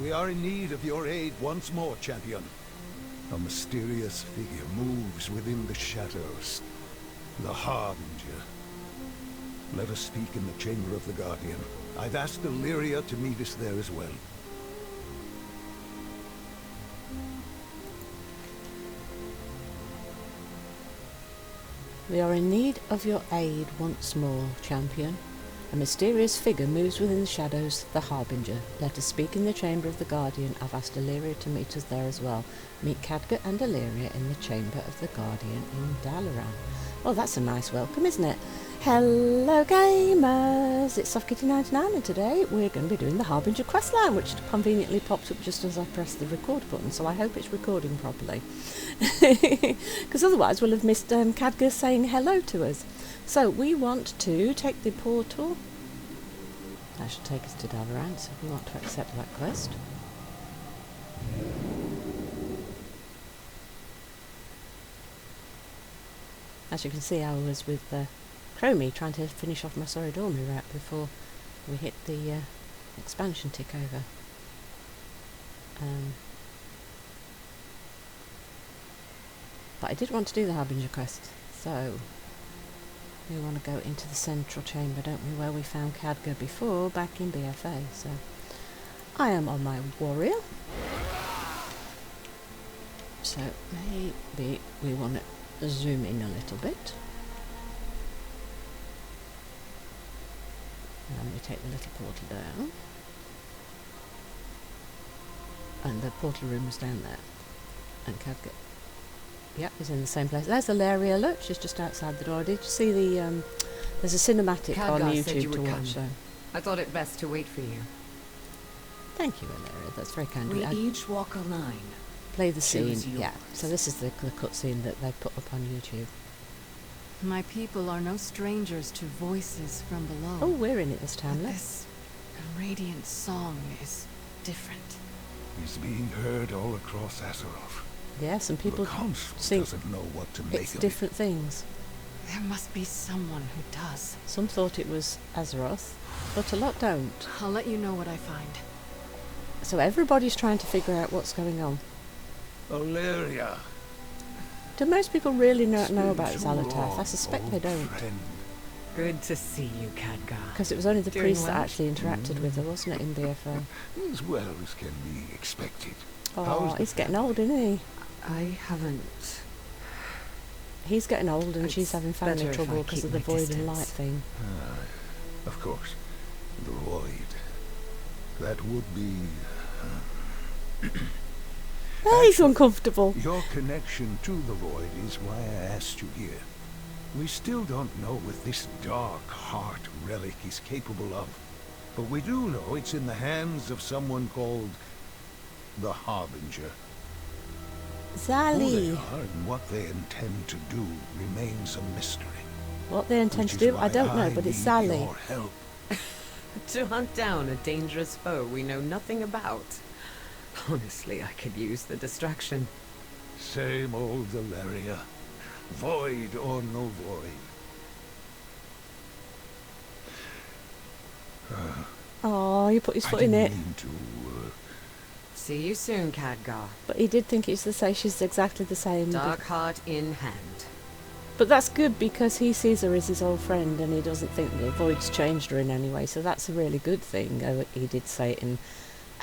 We are in need of your aid once more, champion. A mysterious figure moves within the shadows. The Harbinger. Let us speak in the Chamber of the Guardian. I've asked Alleria to meet us there as well. We are in need of your aid once more, champion. A mysterious figure moves within the shadows, the Harbinger. Let us speak in the Chamber of the Guardian. I've asked Alleria to meet us there as well. Meet Khadgar and Alleria in the Chamber of the Guardian in Dalaran. Oh, that's a nice welcome, isn't it? Hello gamers, it's SoftKitty99 and today we're going to be doing the Harbinger Questline, which conveniently pops up just as I press the record button, so I hope it's recording properly. Because otherwise we'll have missed Khadgar saying hello to us. So we want to take the portal. That should take us to Dalaran, so we want to accept that quest. As you can see, I was with Chromie trying to finish off my Soridormi route before we hit the expansion tick over. But I did want to do the Harbinger quest, so we want to go into the central chamber, don't we, where we found Khadgar before, back in BFA. So I am on my warrior. So maybe we want to zoom in a little bit. And we take the little portal down. And the portal room was down there. And Khadgar, yep, is in the same place. There's Alleria, look, she's just outside the door. Did you see the, there's a cinematic Khadgar on said YouTube you to would watch. So. I thought it best to wait for you. Thank you, Alleria, that's very kind of We you. each walk a line. Play the scene, Choose yeah. yours. So this is the cutscene that they put up on YouTube. My people are no strangers to voices from below. Oh, we're in it this time, But look. this radiant song is different. He's being heard all across Azeroth. Yeah, some people the Council think doesn't know what to make it's of different things. There must be someone who does. Some thought it was Azeroth, but a lot don't. I'll let you know what I find. So everybody's trying to figure out what's going on. it. Alleria. Do most people really know about It's been too Xal'atath? I long, suspect old they don't. friend. Good to see you, Khadgar. Because it was only the Doing priest well? that actually interacted with her, wasn't it, in BFO? As well as can be expected. Oh, How's he's the getting old, isn't he? I haven't... He's getting old and she's It's having family better if trouble I because keep of the my void and distance. light thing. Of course. The void. That would be... Oh, he's uncomfortable. Your connection to the void is why I asked you here. We still don't know what this dark heart relic is capable of. But we do know it's in the hands of someone called the Harbinger. Who they Zali. are and what they intend to do remains a mystery. What they intend Which to is do, why I don't know, but it's need Sally. your help. To hunt down a dangerous foe we know nothing about. Honestly, I could use the distraction. Same old Alleria. Void or no void. Oh, he put his I foot in didn't it. mean to, See you soon, Khadgar. But he did think it's to say she's exactly the same. Dark heart in hand. But that's good because he sees her as his old friend and he doesn't think the void's changed her in any way. So that's a really good thing. He did say it in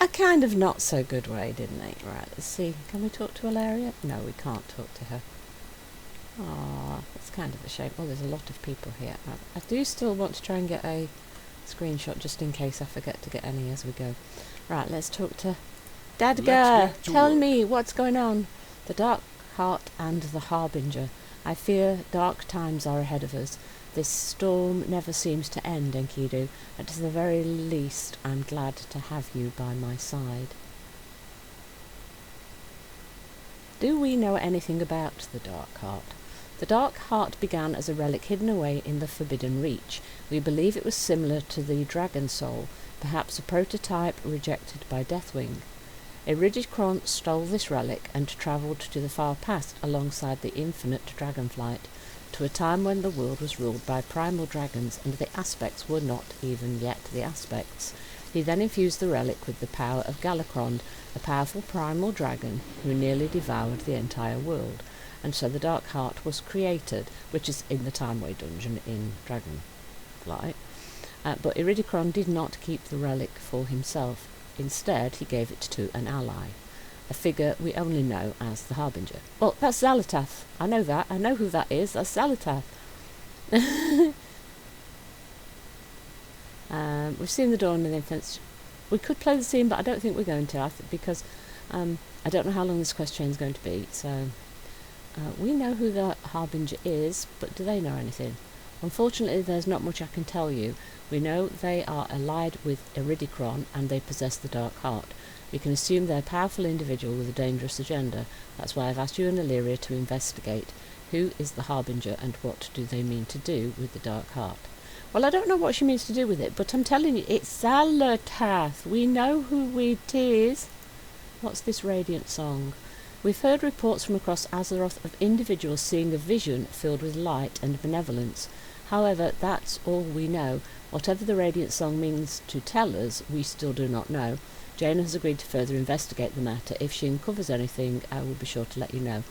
a kind of not so good way, didn't he? Right, let's see. Can we talk to Alleria? No, we can't talk to her. Ah, that's kind of a shame. Well, there's a lot of people here. I do still want to try and get a screenshot just in case I forget to get any as we go. Right, let's talk to Khadgar. get to Tell work. me what's going on. The Dark Heart and the Harbinger. I fear dark times are ahead of us. This storm never seems to end, Enkidu. At the very least, I'm glad to have you by my side. Do we know anything about the Dark Heart? The Dark Heart began as a relic hidden away in the Forbidden Reach. We believe it was similar to the Dragon Soul, perhaps a prototype rejected by Deathwing. Iridicron stole this relic and travelled to the far past alongside the infinite Dragonflight, to a time when the world was ruled by primal dragons and the aspects were not even yet the aspects. He then infused the relic with the power of Galakron, a powerful primal dragon who nearly devoured the entire world, and so the Dark Heart was created, which is in the Timeway dungeon in Dragonflight. But Iridikron did not keep the relic for himself. Instead, he gave it to an ally, a figure we only know as the Harbinger. Well, that's Xal'atath. I know that. I know who that is. That's Xal'atath. We've seen the dawn and the infants. We could play the scene, but I don't think we're going to, because I don't know how long this quest chain is going to be. So we know who the Harbinger is, but do they know anything? Unfortunately, there's not much I can tell you. We know they are allied with Iridikron and they possess the Dark Heart. We can assume they're a powerful individual with a dangerous agenda. That's why I've asked you and Alleria to investigate. Who is the Harbinger and what do they mean to do with the Dark Heart? Well, I don't know what she means to do with it, but I'm telling you, it's Xal'atath. We know who it is. What's this radiant song? We've heard reports from across Azeroth of individuals seeing a vision filled with light and benevolence. However, that's all we know. Whatever the radiant song means to tell us, we still do not know. Jaina has agreed to further investigate the matter. If she uncovers anything, I will be sure to let you know.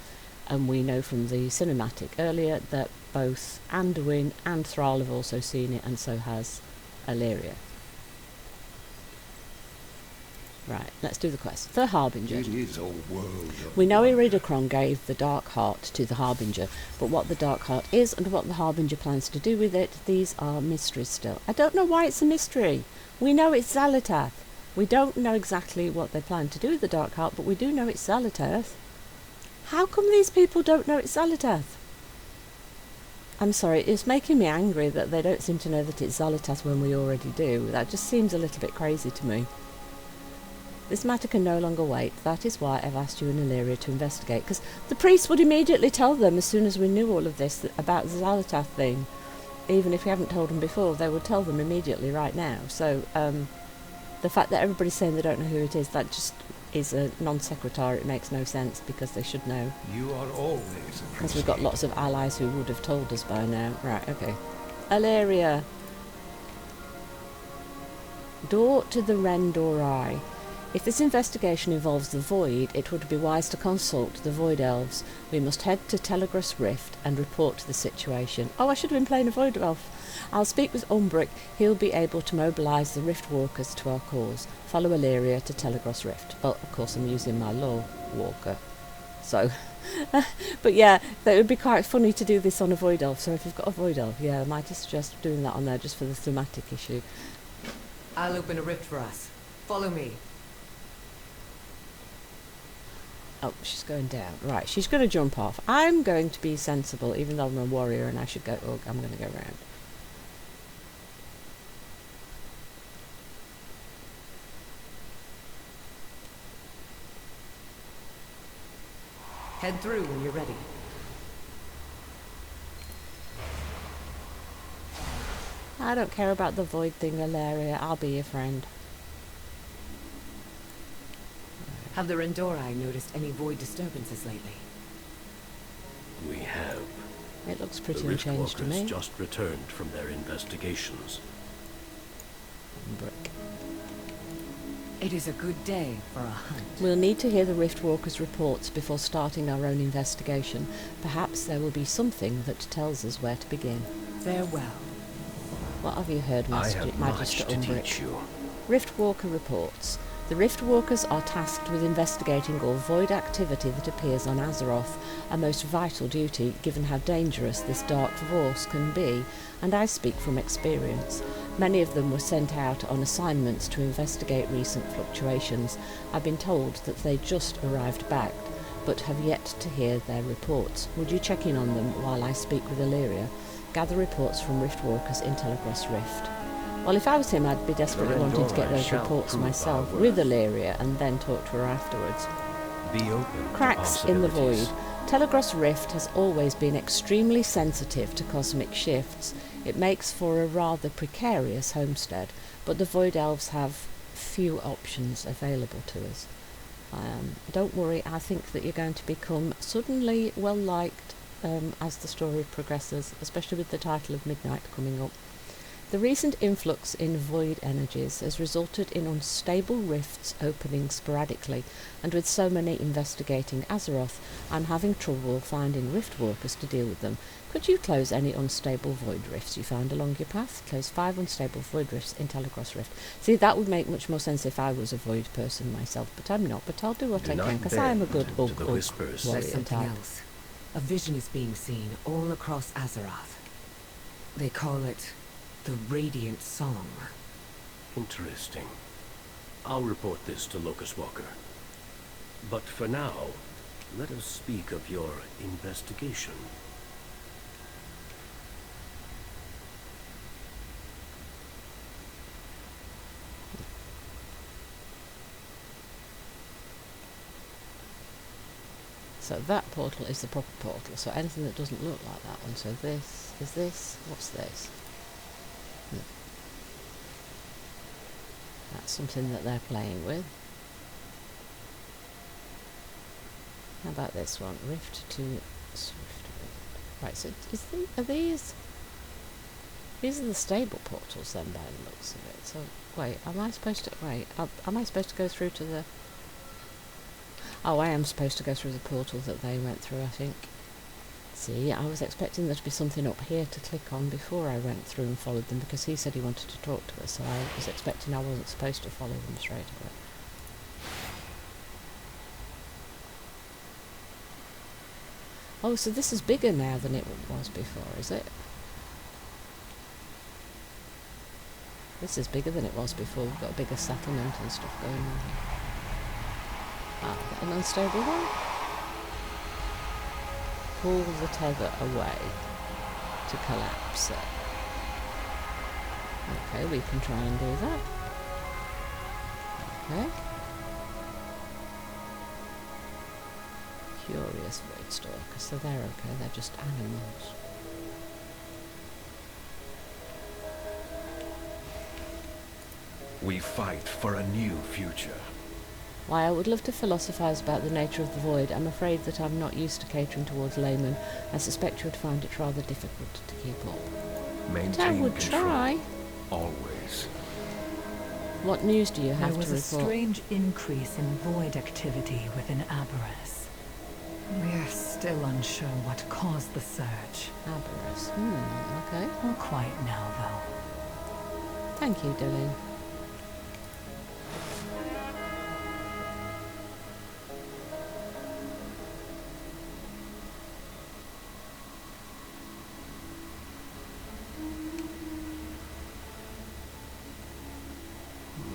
And we know from the cinematic earlier that both Anduin and Thrall have also seen it, and so has Alleria. Right, let's do the quest. The Harbinger. It is a world of We know wonder. Iridikron gave the Dark Heart to the Harbinger, but what the Dark Heart is and what the Harbinger plans to do with it, these are mysteries still. I don't know why it's a mystery. We know it's Xal'atath. We don't know exactly what they plan to do with the Dark Heart, but we do know it's Xal'atath. How come these people don't know it's Xal'atath? I'm sorry, it's making me angry that they don't seem to know that it's Xal'atath when we already do. That just seems a little bit crazy to me. This matter can no longer wait. That is why I've asked you and Alleria to investigate, because the priest would immediately tell them as soon as we knew all of this about the Xal'atath thing. Even if we haven't told them before, they would tell them immediately right now. So the fact that everybody's saying they don't know who it is, that just is a non sequitur. It makes no sense, because they should know. You are always Because we've got lots of allies who would have told us by now. Right, okay. Alleria. Door to the Rendorai. If this investigation involves the Void, it would be wise to consult the Void Elves. We must head to Telegrass Rift and report the situation. Oh, I should have been playing a Void Elf. I'll speak with Umbric. He'll be able to mobilise the Rift Walkers to our cause. Follow Alleria to Telegrass Rift. Well, of course, I'm using my Law Walker. So, but yeah, that would be quite funny to do this on a Void Elf. So if you've got a Void Elf, yeah, I might suggest doing that on there just for the thematic issue. I'll open a rift for us. Follow me. Oh, she's going down. Right, she's going to jump off. I'm going to be sensible, even though I'm a warrior and I should go... Oh, I'm going to go round. Head through when you're ready. I don't care about the void thing, Alleria. I'll be your friend. Have the Rendorai noticed any void disturbances lately? We have. It looks The pretty Rift unchanged to Walkers me. just returned from their investigations. Brick. It is a good day for a hunt. We'll need to hear the Rift Walkers' reports before starting our own investigation. Perhaps there will be something that tells us where to begin. Farewell. What have you heard, I Magister have much to Umbric? teach you. Rift Walker reports. The Rift Walkers are tasked with investigating all void activity that appears on Azeroth, a most vital duty given how dangerous this dark force can be, and I speak from experience. Many of them were sent out on assignments to investigate recent fluctuations. I've been told that they just arrived back, but have yet to hear their reports. Would you check in on them while I speak with Alleria? Gather reports from Rift Walkers in Telegrass Rift. Well, if I was him, I'd be desperately wanting to get those shall reports prove myself our with worth. Alleria and then talk to her afterwards. Be open to Cracks in the void. possibilities. Telegrass Rift has always been extremely sensitive to cosmic shifts. It makes for a rather precarious homestead, but the Void Elves have few options available to us. Don't worry, I think that you're going to become suddenly well-liked as the story progresses, especially with the title of Midnight coming up. The recent influx in void energies has resulted in unstable rifts opening sporadically, and with so many investigating Azeroth, I'm having trouble finding rift walkers to deal with them. Could you close any unstable void rifts you found along your path? Close 5 unstable void rifts in Telecross Rift. See, that would make much more sense if I was a void person myself, but I'm not. But I'll do what I can, because I'm a good warrior There's something type. else. A vision is being seen all across Azeroth. They call it the Radiant Song. Interesting. I'll report this to Locust Walker. But for now, let us speak of your investigation. So that portal is the proper portal, so anything that doesn't look like that one. So this, is this, what's this? That's something that they're playing with. How about this one? Rift to Swift. Right, so are these are the stable portals then, by the looks of it. So wait, am I supposed to am I supposed to go through to the... Oh, I am supposed to go through the portal that they went through, I think. See, I was expecting there to be something up here to click on before I went through and followed them, because he said he wanted to talk to us, so I was expecting I wasn't supposed to follow them straight away. Oh, so this is bigger now than it was before, is it? This is bigger than it was before. We've got a bigger settlement and stuff going on here. Ah, an unstable one? Pull the tether away to collapse it. Okay, we can try and do that. Okay. Curious void stalkers, so they're okay, they're just animals. We fight for a new future. Why, I would love to philosophise about the nature of the void. I'm afraid that I'm not used to catering towards laymen. I suspect you would find it rather difficult to keep up. Maintain But I would control. try. Always. What news do you have There was to a report? strange increase in void activity within Aberys. We're still unsure what caused the surge. Aberys. Okay. Not quite now, though. Thank you, Dylan.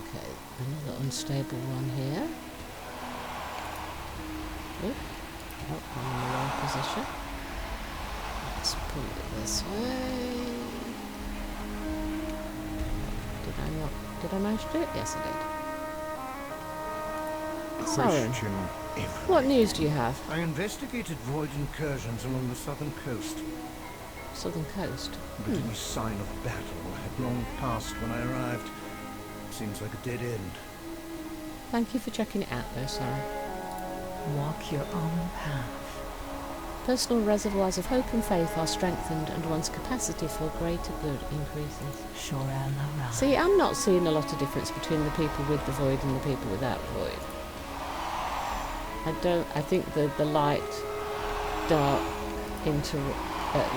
Okay, another unstable one here. Oop. Oh, I'm in the wrong position. Let's pull it this way. Did I manage to do it? Yes, I did. Sorry. Question What news do you have? I investigated void incursions along the southern coast, Southern coast. but any sign of battle had long passed when I arrived. Seems like a dead end. Thank you for checking it out, though, sorry. Walk your own path. Personal reservoirs of hope and faith are strengthened, and one's capacity for greater good increases. Sure am around. See, I'm not seeing a lot of difference between the people with the void and the people without void. I think the light, dark,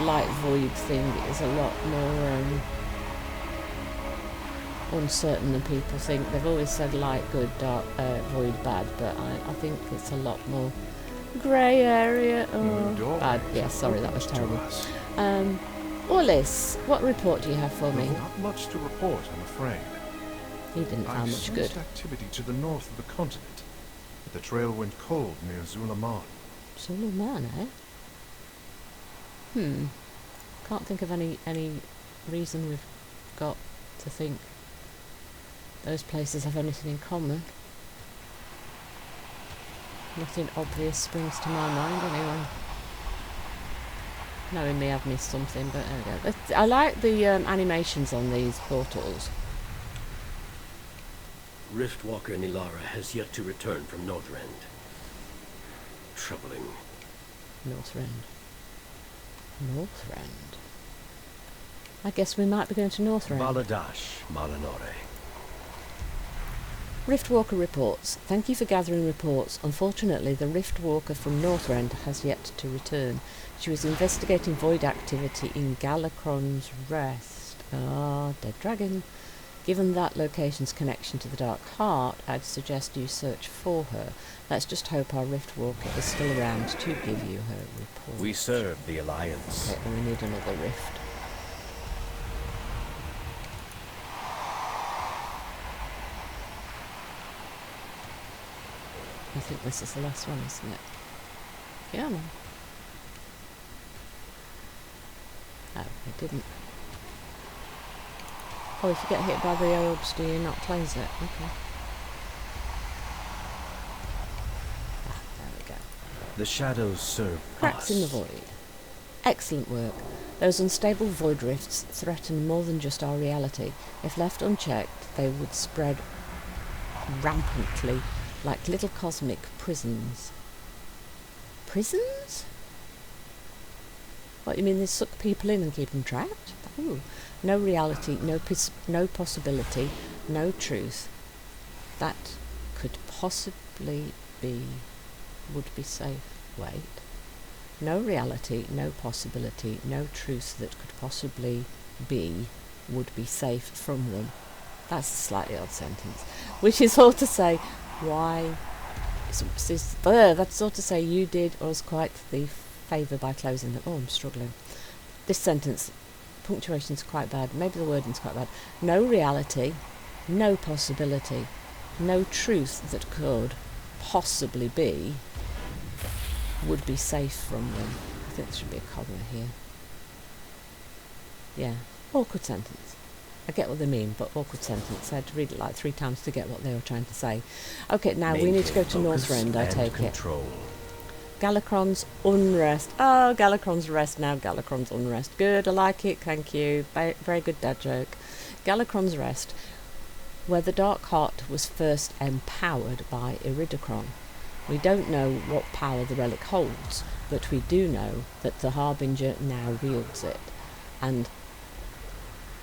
light void thing is a lot more uncertain than people think. They've always said light good, dark, void bad, but I think it's a lot more grey area. Oh, bad. Yeah, sorry, that was terrible. Orlis, what report do you have for me? Not much to report, I'm afraid. He didn't I find much good. sensed activity to the north of the continent, but the trail went cold near Zulaman. Zulaman, eh? Can't think of any reason we've got to think those places have anything in common. Nothing obvious springs to my mind, anyway. Knowing me, I've missed something, but there we go. I like the animations on these portals. Riftwalker Nilara has yet to return from Northrend. Troubling. Northrend. Northrend. I guess we might be going to Northrend. Baladash, Malanore. Riftwalker reports. Thank you for gathering reports. Unfortunately, the Riftwalker from Northrend has yet to return. She was investigating void activity in Galakron's Rest. Dead dragon. Given that location's connection to the Dark Heart, I'd suggest you search for her. Let's just hope our Riftwalker is still around to give you her report. We serve the Alliance. Okay, and we need another rift. I think this is the last one, isn't it? Yeah, man. Oh, it didn't. Oh, if you get hit by the orbs, do you not close it? Okay. Ah, there we go. The shadows serve Cracks us. in the void. Excellent work. Those unstable void rifts threaten more than just our reality. If left unchecked, they would spread rampantly like little cosmic prisons. Prisons? What, you mean they suck people in and keep them trapped? Ooh. No reality, no possibility, no truth. That could possibly be, would be safe. Wait. No reality, no possibility, no truth that could possibly be, would be safe from them. That's a slightly odd sentence. Which is all to say, why... that's all to say you did us quite the favour by closing them. Oh, I'm struggling. This sentence, punctuation's quite bad. Maybe the wording's quite bad. No reality, no possibility, no truth that could possibly be, would be safe from them. I think there should be a comma here. Yeah, awkward sentence. I get what they mean, but awkward sentence. I had to read it like 3 times to get what they were trying to say. Okay, now we need to go to Northrend, I take it. Galakron's Unrest. Oh, Galakron's Rest, now Galakron's Unrest. Good, I like it, thank you. Very good dad joke. Galakron's Rest, where the Dark Heart was first empowered by Iridikron. We don't know what power the relic holds, but we do know that the Harbinger now wields it. And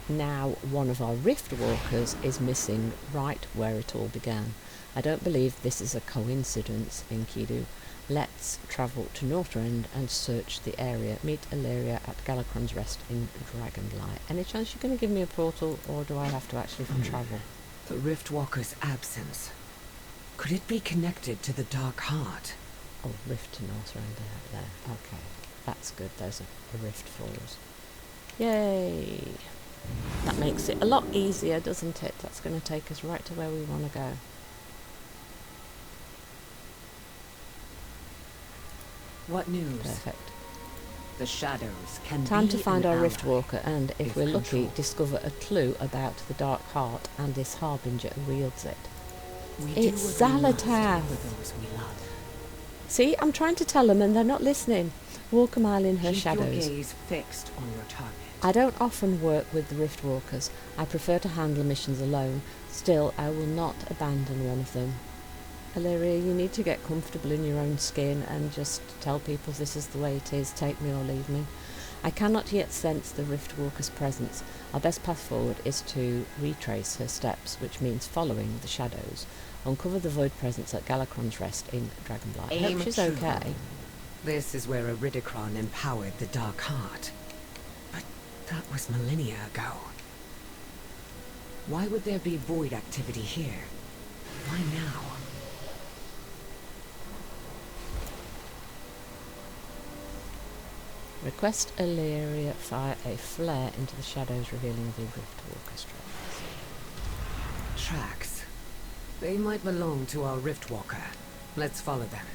now one of our Rift Walkers is missing right where it all began. I don't believe this is a coincidence, Enkidu. Let's travel to Northrend and search the area. Meet Alleria at Galakron's Rest in Dragonlight. Any chance you're going to give me a portal, or do I have to actually travel? The Riftwalker's absence. Could it be connected to the Dark Heart? Oh, Rift to Northrend there. Okay, that's good. There's a rift for us. Yay! That makes it a lot easier, doesn't it? That's going to take us right to where we want to go. What news? Perfect. The shadows can Time be to find an our Rift ally Walker and, if we're lucky, controlled. discover a clue about the Dark Heart and this Harbinger who wields it. We It's do what we must Xal'atath. for those we love. See, I'm trying to tell them and they're not listening. Walk a mile in her Keep shadows. your gaze fixed on your target. I don't often work with the Rift Walkers. I prefer to handle missions alone. Still, I will not abandon one of them. Alleria, you need to get comfortable in your own skin and just tell people this is the way it is, take me or leave me. I cannot yet sense the Rift Walker's presence. Our best path forward is to retrace her steps, which means following the shadows. Uncover the void presence at Galakron's Rest in Dragonblight. I Aim hope she's true. okay. This is where Iridikron empowered the Dark Heart. But that was millennia ago. Why would there be void activity here? Why now? Request Alleria fire a flare into the shadows, revealing the Rift Walker's tracks. Tracks. They might belong to our Riftwalker. Let's follow them.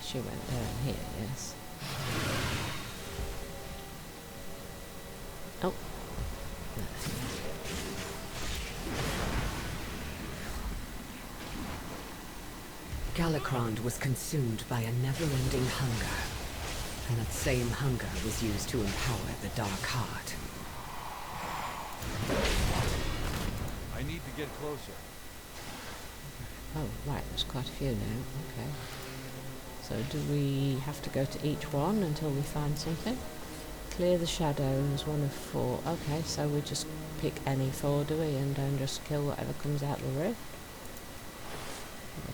She went there and here, yes. Oh. No. Galakron was consumed by a never-ending hunger. And that same hunger was used to empower the Dark Heart. I need to get closer. Oh, right, there's quite a few now. Okay. So do we have to go to each one until we find something? Clear the shadows, 1 of 4. Okay, so we just pick any 4, do we? And don't just kill whatever comes out the rift.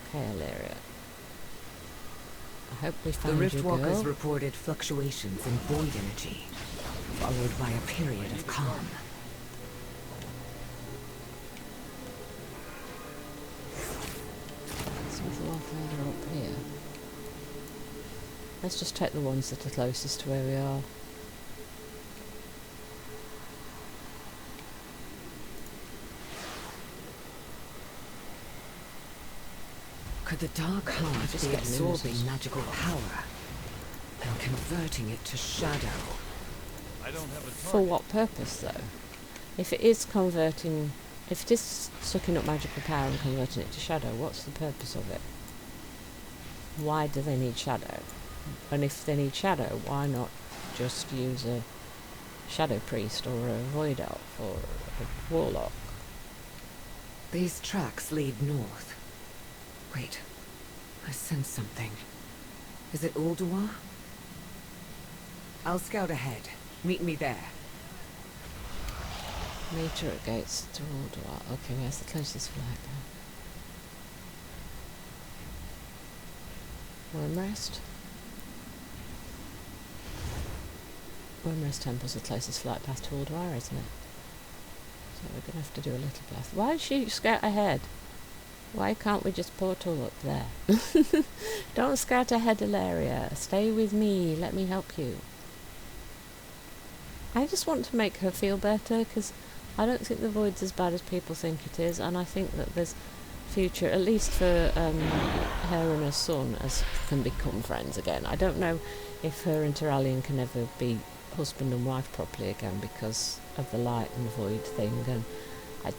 Okay, Alleria. I hope we The found you, Riftwalkers girl. reported fluctuations in void energy, followed by a period of calm. So there's one further up here. Let's just take the ones that are closest to where we are. Could the Dark Heart Just be get absorbing losers. magical power and converting it to shadow? For what purpose, though? If it is converting... If it is sucking up magical power and converting it to shadow, what's the purpose of it? Why do they need shadow? And if they need shadow, why not just use a shadow priest or a void elf or a warlock? These tracks lead north. Wait, I sense something. Is it Ulduar? I'll scout ahead. Meet me there. Nature at gates to Ulduar. Okay, where's the closest flight then? Wormrest? Wormrest Temple's the closest flight path to Ulduar, isn't it? So we're going to have to do a little path. Why should you scout ahead? Why can't we just portal up there? Don't scout ahead, Alleria. Stay with me. Let me help you. I just want to make her feel better, because I don't think the Void's as bad as people think it is, and I think that there's future, at least for her and her son, as can become friends again. I don't know if her and Terralion can ever be husband and wife properly again because of the light and void thing, and I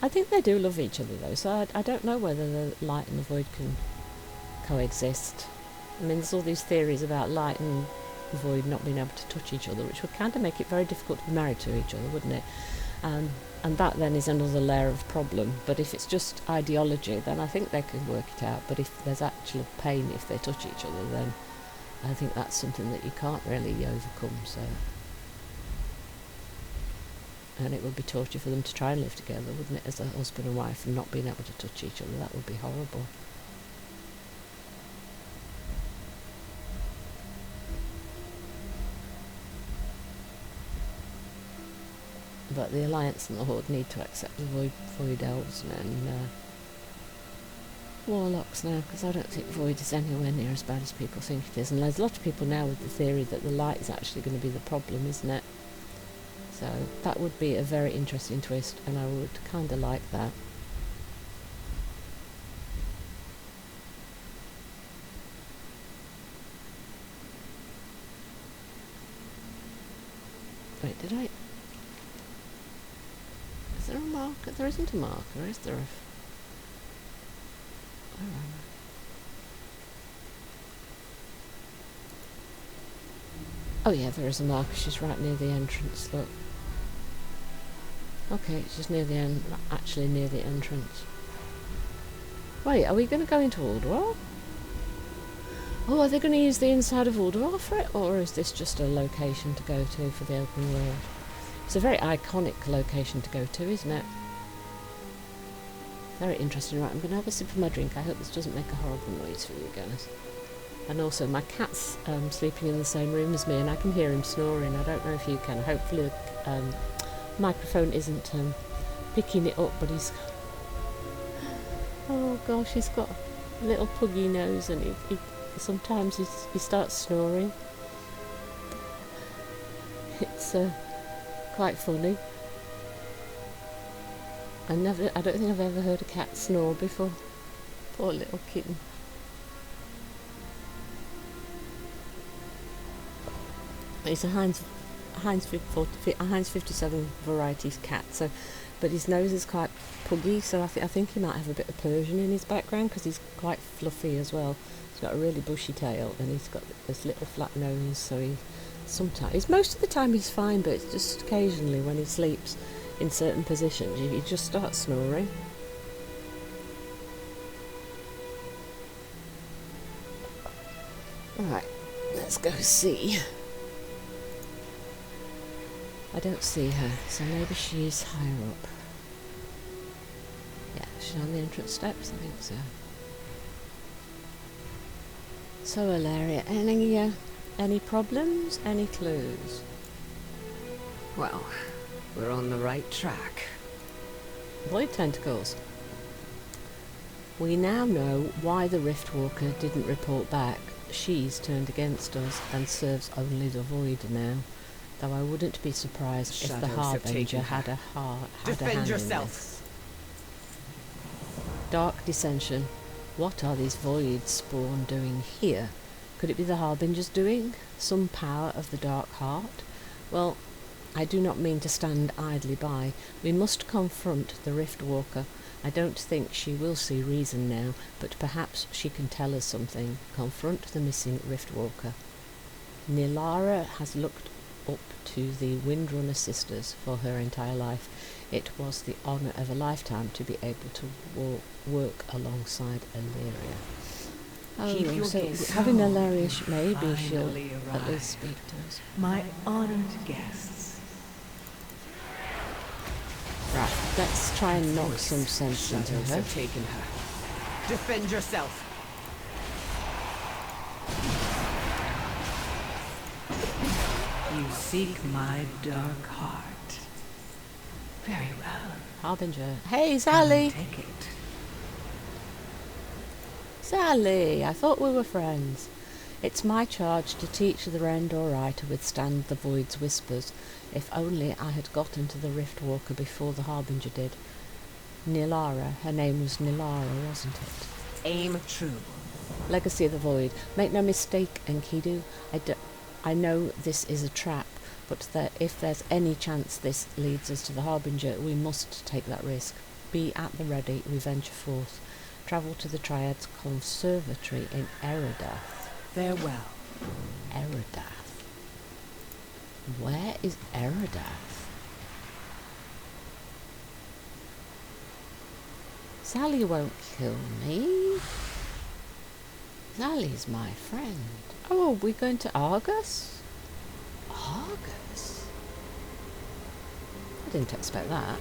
think they do love each other though, so I don't know whether the light and the void can coexist. I mean, there's all these theories about light and void not being able to touch each other, which would kind of make it very difficult to be married to each other, wouldn't it? And that then is another layer of problem. But if it's just ideology, then I think they can work it out. But if there's actual pain if they touch each other, then I think that's something that you can't really overcome. So, and it would be torture for them to try and live together, wouldn't it, as a husband and wife, and not being able to touch each other? That would be horrible. But the Alliance and the Horde need to accept the Void Elves and Warlocks now, because I don't think Void is anywhere near as bad as people think it is. And there's a lot of people now with the theory that the light is actually going to be the problem, isn't it? So that would be a very interesting twist, and I would kind of like that. Wait, did I... Is there a marker? There isn't a marker, is there? Where am I? Oh yeah, there is a marker. She's right near the entrance, look. Okay, she's near the end, actually near the entrance. Wait, are we going to go into Ulduar? Oh, are they going to use the inside of Ulduar for it? Or is this just a location to go to for the open world? It's a very iconic location to go to, isn't it? Very interesting. Right, I'm going to have a sip of my drink. I hope this doesn't make a horrible noise for you guys. And also, my cat's sleeping in the same room as me, and I can hear him snoring. I don't know if you can. Hopefully the microphone isn't picking it up, but he's... Oh gosh, he's got a little puggy nose, and he sometimes he starts snoring. It's quite funny. I don't think I've ever heard a cat snore before. Poor little kitten. It's a Heinz 57 varieties cat, so, but his nose is quite puggy, so I think he might have a bit of Persian in his background, because he's quite fluffy as well. He's got a really bushy tail, and he's got this little flat nose, so most of the time he's fine, but it's just occasionally when he sleeps in certain positions, he just starts snoring. Right, let's go see. I don't see her, so maybe she's higher up. Yeah, she's on the entrance steps, I think so. So, Alleria, any problems? Any clues? Well, we're on the right track. Void tentacles. We now know why the Riftwalker didn't report back. She's turned against us and serves only the Void now. Though I wouldn't be surprised if the Shadows have Harbinger taken had a Defend hand yourself. in this. Dark Dissension. What are these Void spawn doing here? Could it be the Harbinger's doing? Some power of the Dark Heart? Well, I do not mean to stand idly by. We must confront the Riftwalker. I don't think she will see reason now, but perhaps she can tell us something. Confront the missing Riftwalker. Nilara has looked up to the Windrunner sisters for her entire life. It was the honour of a lifetime to be able to work alongside Alleria. Keep Oh, your so gaze. having Alleria, maybe she'll Finally at least arrived. speak to us. My honored guests. Right, let's try and knock some sense into Shadows her. have taken her. Defend yourself. You seek my dark heart. Very well. Harbinger. Hey, Come Sally! take it. Sally! I thought we were friends. It's my charge to teach the Rendori to withstand the Void's whispers. If only I had gotten to the Riftwalker before the Harbinger did. Nilara. Her name was Nilara, wasn't it? Aim true. Legacy of the Void. Make no mistake, Enkidu. I know this is a trap, but if there's any chance this leads us to the Harbinger, we must take that risk. Be at the ready, we venture forth. Travel to the Triad's conservatory in Eridath. Farewell. Eridath. Where is Eridath? Sally won't kill me. Sally's my friend. Oh, are we going to Argus? Argus? I didn't expect that.